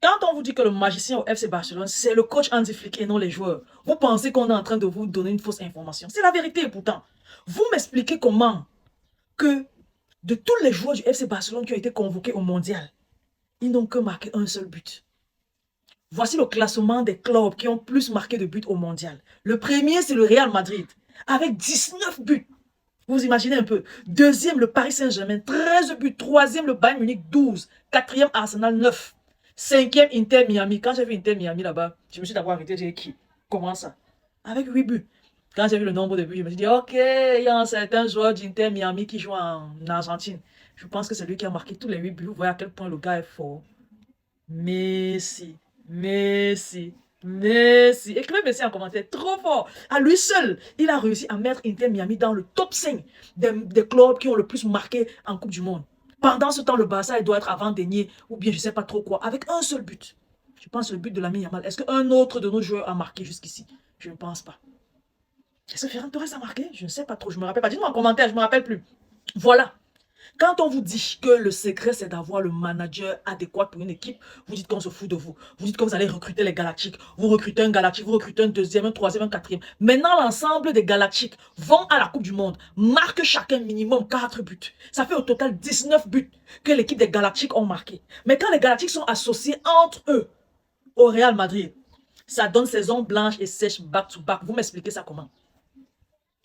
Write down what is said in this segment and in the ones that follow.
Quand on vous dit que le magicien au FC Barcelone, c'est le coach Hansi Flick et non les joueurs, vous pensez qu'on est en train de vous donner une fausse information. C'est la vérité pourtant. Vous m'expliquez comment que de tous les joueurs du FC Barcelone qui ont été convoqués au mondial, ils n'ont que marqué un seul but. Voici le classement des clubs qui ont plus marqué de buts au mondial. Le premier, c'est le Real Madrid, avec 19 buts. Vous imaginez un peu. Deuxième, le Paris Saint-Germain, 13 buts. Troisième, le Bayern Munich, 12. Quatrième, Arsenal, 9. Cinquième, Inter Miami. Quand j'ai vu Inter Miami là-bas, je me suis d'abord arrêté, j'ai dit qui? Comment ça? Avec 8 buts. Quand j'ai vu le nombre de buts, je me suis dit, ok, il y a un certain joueur d'Inter Miami qui joue en Argentine. Je pense que c'est lui qui a marqué tous les 8 buts. Vous voyez à quel point le gars est fort. Messi, Messi, Messi. Écrivez Messi en commentaire, trop fort. À lui seul, il a réussi à mettre Inter Miami dans le top 5 des clubs qui ont le plus marqué en Coupe du Monde. Pendant ce temps, le Barça, il doit être avant-dernier, ou bien je ne sais pas trop quoi, avec un seul but. Je pense le but de Lamine Yamal. Est-ce qu'un autre de nos joueurs a marqué jusqu'ici? Je ne pense pas. Est-ce que Ferran Torres a marqué? Je ne sais pas trop, je ne me rappelle pas. Dites-moi en commentaire, je ne me rappelle plus. Voilà. Quand on vous dit que le secret, c'est d'avoir le manager adéquat pour une équipe, vous dites qu'on se fout de vous. Vous dites que vous allez recruter les galactiques. Vous recrutez un galactique, vous recrutez un deuxième, un troisième, un quatrième. Maintenant, l'ensemble des galactiques vont à la Coupe du Monde, marquent chacun minimum 4 buts. Ça fait au total 19 buts que l'équipe des galactiques ont marqué. Mais quand les galactiques sont associés entre eux au Real Madrid, ça donne saison blanche et sèche back-to-back. Vous m'expliquez ça comment?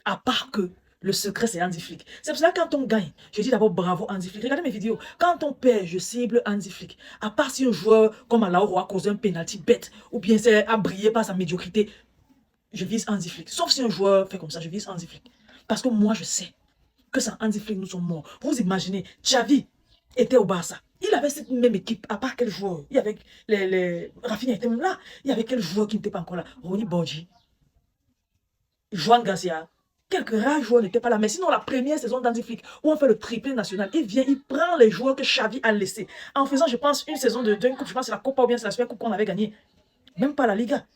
À part que le secret, c'est Hansi Flick. C'est pour ça que quand on gagne, je dis d'abord bravo Hansi Flick. Regardez mes vidéos. Quand on perd, je cible Hansi Flick. À part si un joueur comme Alaoro a causé un penalty bête, ou bien c'est a brillé par sa médiocrité, je vise Hansi Flick. Sauf si un joueur fait comme ça, je vise Hansi Flick. Parce que moi, je sais que sans Hansi Flick, nous sommes morts. Vous imaginez, Xavi était au Barça. Il avait cette même équipe, à part quel joueur? Il y avait Rafinha était même là. Il y avait quel joueur qui n'était pas encore là? Ronny Borgi, Juan Garcia. Quelques rares joueurs n'étaient pas là. Mais sinon, la première saison d'Hansi Flick, où on fait le triplé national, il vient, il prend les joueurs que Xavi a laissés. En faisant, je pense, une saison d'une coupe, je pense que c'est la Copa ou bien c'est la Super Coupe qu'on avait gagnée. Même pas la Liga.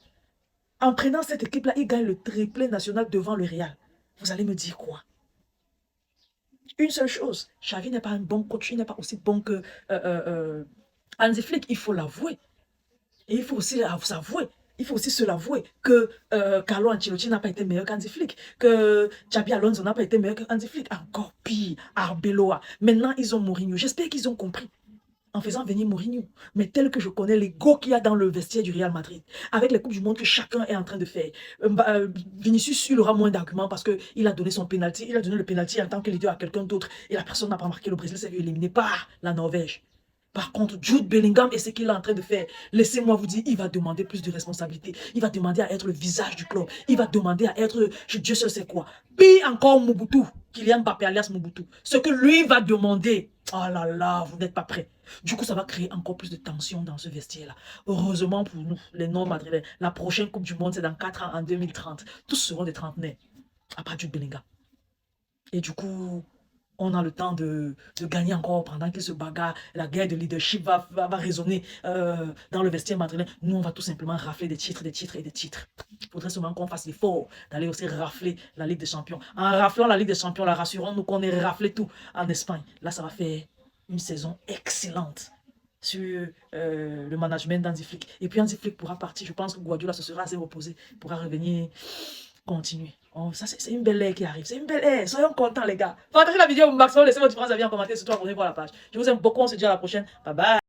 En prenant cette équipe-là, il gagne le triplé national devant le Real. Vous allez me dire quoi? Une seule chose, Xavi n'est pas un bon coach, il n'est pas aussi bon que Hansi Flick, il faut l'avouer. Et il faut aussi s'avouer, il faut aussi se l'avouer que Carlo Ancelotti n'a pas été meilleur qu'Hansi Flick, que Xabi Alonso n'a pas été meilleur qu'Hansi Flick, encore pire, Arbeloa. Maintenant, ils ont Mourinho. J'espère qu'ils ont compris en faisant venir Mourinho. Mais tel que je connais l'ego qu'il y a dans le vestiaire du Real Madrid, avec les Coupes du Monde que chacun est en train de faire, Vinicius, il aura moins d'arguments parce qu'il a donné son penalty, il a donné le penalty en tant que leader à quelqu'un d'autre et la personne n'a pas marqué. Le Brésil s'est vu éliminé par la Norvège. Par contre, Jude Bellingham et ce qu'il est en train de faire, laissez-moi vous dire, il va demander plus de responsabilité. Il va demander à être le visage du club. Il va demander à être, Dieu seul sait quoi. Puis encore Mobutu, Kylian Mbappé alias Mobutu. Ce que lui va demander, oh là là, vous n'êtes pas prêts. Du coup, ça va créer encore plus de tension dans ce vestiaire-là. Heureusement pour nous, les non-madrilènes, la prochaine Coupe du Monde, c'est dans 4 ans, en 2030. Tous seront des trentenaires, à part Jude Bellingham. Et du coup, on a le temps de gagner encore pendant qu'il se bagarre. La guerre de leadership va résonner dans le vestiaire madrilène. Nous, on va tout simplement rafler des titres, des titres et des titres. Il faudrait seulement qu'on fasse l'effort d'aller aussi rafler la Ligue des Champions. En raflant la Ligue des Champions, là, rassurons-nous qu'on ait raflé tout en Espagne. Là, ça va faire une saison excellente sur le management d'Hansi Flick. Et puis Hansi Flick pourra partir. Je pense que Guardiola se sera assez reposé, pourra revenir continuer. Oh, ça, c'est une belle ère qui arrive. C'est une belle ère. Soyons contents, les gars. Partagez la vidéo au maximum. Laissez votre différence avis en commentaire. Surtout abonnez-vous à la page. Je vous aime beaucoup. On se dit à la prochaine. Bye bye.